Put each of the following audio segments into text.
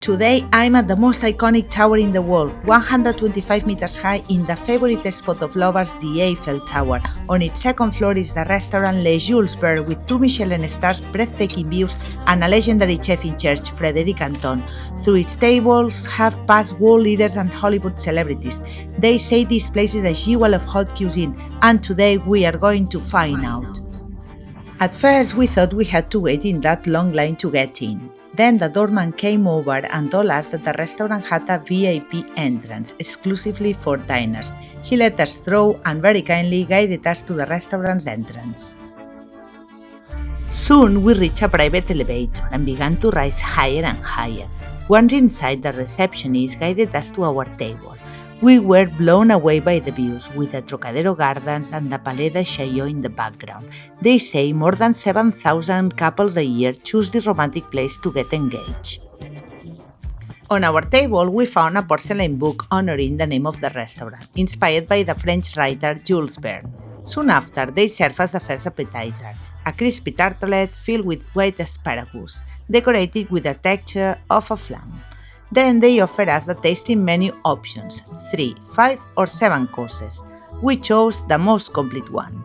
Today, I'm at the most iconic tower in the world, 125 meters high in the favorite spot of lovers, the Eiffel Tower. On its second floor is the restaurant Jules Verne with 2 Michelin stars, breathtaking views, and a legendary chef in charge, Frédéric Anton. Through its tables have passed world leaders and Hollywood celebrities. They say this place is a jewel of hot cuisine, and today we are going to find out. At first, we thought we had to wait in that long line to get in. Then the doorman came over and told us that the restaurant had a VIP entrance exclusively for diners. He let us through and very kindly guided us to the restaurant's entrance. Soon we reached a private elevator and began to rise higher and higher. Once inside, the receptionist guided us to our table. We were blown away by the views, with the Trocadéro Gardens and the Palais de Chaillot in the background. They say more than 7,000 couples a year choose this romantic place to get engaged. On our table, we found a porcelain book honoring the name of the restaurant, inspired by the French writer Jules Verne. Soon after, they served us the first appetizer, a crispy tartlet filled with white asparagus, decorated with the texture of a flan. Then they offered us the tasting menu options, 3, 5 or 7 courses. We chose the most complete one.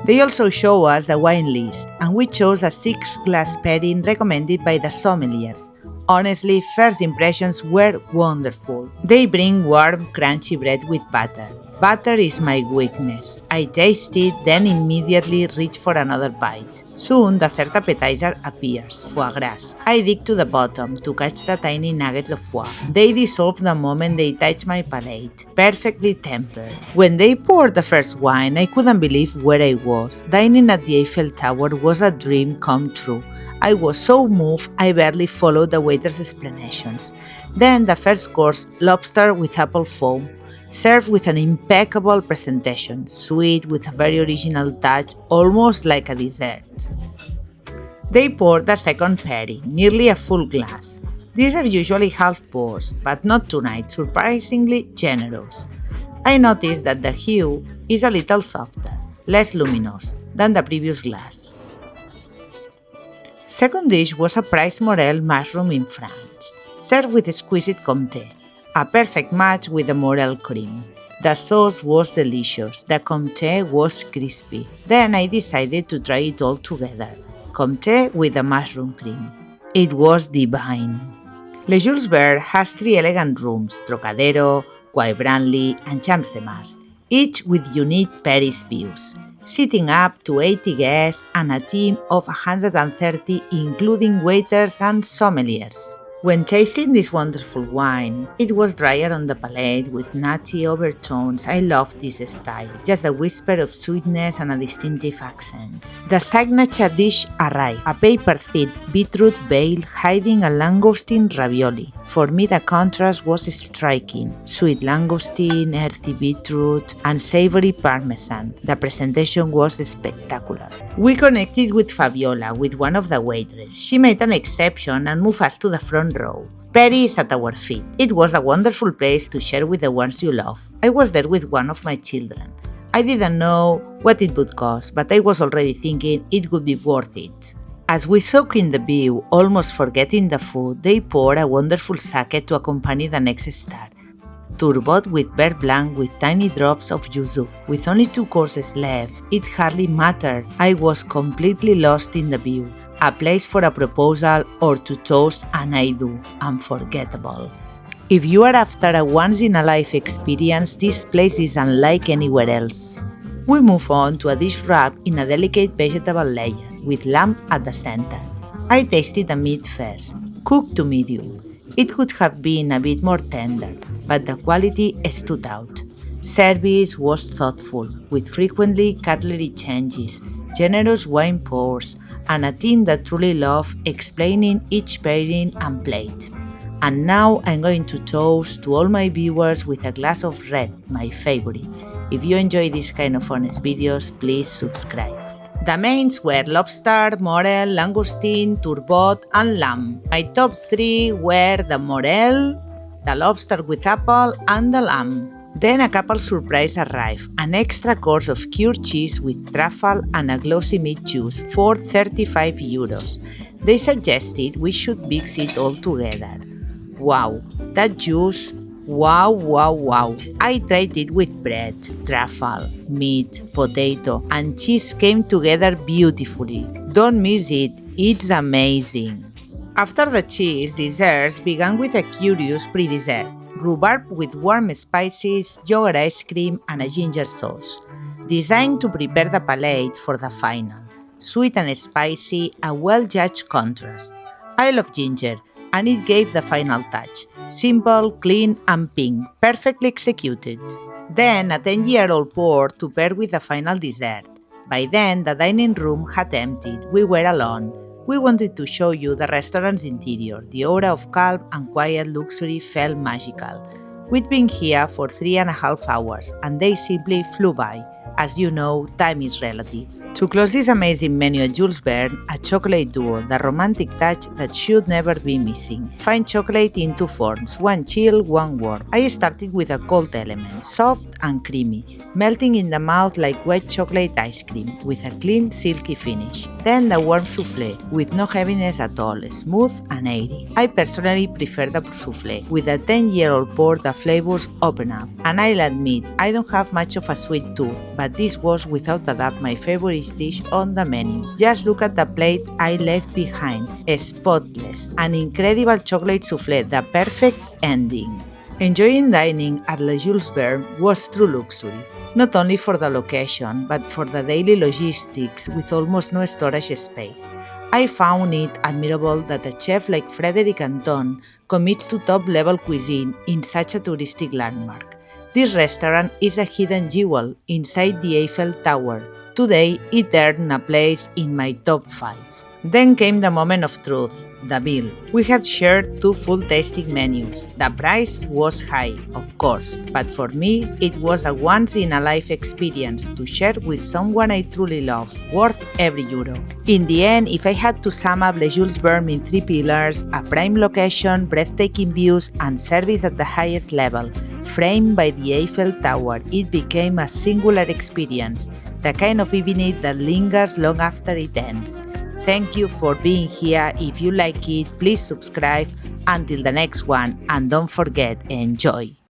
They also showed us the wine list, and we chose a 6-glass pairing recommended by the sommeliers. Honestly, first impressions were wonderful. They bring warm, crunchy bread with butter. Butter is my weakness. I taste it, then immediately reach for another bite. Soon, the third appetizer appears, foie gras. I dig to the bottom to catch the tiny nuggets of foie. They dissolve the moment they touch my palate, perfectly tempered. When they poured the first wine, I couldn't believe where I was. Dining at the Eiffel Tower was a dream come true. I was so moved, I barely followed the waiter's explanations. Then the first course, lobster with apple foam, served with an impeccable presentation, sweet with a very original touch, almost like a dessert. They poured the second pairing, nearly a full glass. These are usually half pours, but not tonight, surprisingly generous. I noticed that the hue is a little softer, less luminous than the previous glass. Second dish was a priced Morel mushroom in France, served with exquisite Comté, a perfect match with the Morel cream. The sauce was delicious, the Comté was crispy. Then I decided to try it all together, Comté with the mushroom cream. It was divine. Le Jules Verne has 3 elegant rooms, Trocadéro, Quai Branly and Champs de Mars, each with unique Paris views, sitting up to 80 guests and a team of 130 including waiters and sommeliers. When tasting this wonderful wine, it was drier on the palate with nutty overtones. I loved this style, just a whisper of sweetness and a distinctive accent. The signature dish arrived, a paper-thin beetroot bale hiding a langoustine ravioli. For me, the contrast was striking. Sweet langoustine, earthy beetroot, and savory parmesan. The presentation was spectacular. We connected with Fabiola, with one of the waitresses. She made an exception and moved us to the front row. Paris at our feet. It was a wonderful place to share with the ones you love. I was there with one of my children. I didn't know what it would cost, but I was already thinking it would be worth it. As we soak in the view, almost forgetting the food, they poured a wonderful sake to accompany the next star. Turbot with beurre blanc with tiny drops of yuzu. With only 2 courses left, it hardly mattered. I was completely lost in the view. A place for a proposal or to toast an I do, unforgettable. If you are after a once-in-a-life experience, this place is unlike anywhere else. We move on to a dish wrapped in a delicate vegetable layer, with lamb at the center. I tasted the meat first, cooked to medium. It could have been a bit more tender, but the quality stood out. Service was thoughtful, with frequently cutlery changes, generous wine pours, and a team that truly loved explaining each pairing and plate. And now I'm going to toast to all my viewers with a glass of red, my favorite. If you enjoy this kind of honest videos, please subscribe. The mains were lobster, morel, langoustine, turbot, and lamb. My top 3 were the morel, the lobster with apple, and the lamb. Then a couple surprise arrived, an extra course of cured cheese with truffle and a glossy meat juice for €35. They suggested we should mix it all together. Wow, that juice! Wow, wow, wow. I tried it with bread, truffle, meat, potato, and cheese came together beautifully. Don't miss it, it's amazing. After the cheese, desserts began with a curious pre-dessert. Rhubarb with warm spices, yogurt ice cream, and a ginger sauce, designed to prepare the palate for the final. Sweet and spicy, a well-judged contrast. I love ginger, and it gave the final touch. Simple, clean, and pink, perfectly executed. Then a 10-year-old pour to pair with the final dessert. By then, the dining room had emptied. We were alone. We wanted to show you the restaurant's interior. The aura of calm and quiet luxury felt magical. We'd been here for 3.5 hours, and they simply flew by. As you know, time is relative. To close this amazing menu at Jules Verne, a chocolate duo, the romantic touch that should never be missing. Fine chocolate in two forms, one chill, one warm. I started with a cold element, soft and creamy, melting in the mouth like wet chocolate ice cream, with a clean, silky finish. Then the warm soufflé, with no heaviness at all, smooth and airy. I personally prefer the soufflé. With a 10-year-old pour, the flavors open up. And I'll admit, I don't have much of a sweet tooth, but this was without a doubt my favorite dish on the menu. Just look at the plate I left behind, spotless, an incredible chocolate soufflé, the perfect ending. Enjoying dining at Le Jules Verne was true luxury, not only for the location, but for the daily logistics with almost no storage space. I found it admirable that a chef like Frédéric Anton commits to top-level cuisine in such a touristic landmark. This restaurant is a hidden jewel inside the Eiffel Tower. Today, it earned a place in my top 5. Then came the moment of truth, the bill. We had shared 2 full tasting menus. The price was high, of course, but for me, it was a once-in-a-life experience to share with someone I truly love, worth every euro. In the end, if I had to sum up Le Jules Verne in 3 pillars, a prime location, breathtaking views, and service at the highest level, framed by the Eiffel Tower, it became a singular experience, the kind of evening that lingers long after it ends. Thank you for being here. If you like it, please subscribe. Until the next one, and don't forget, enjoy.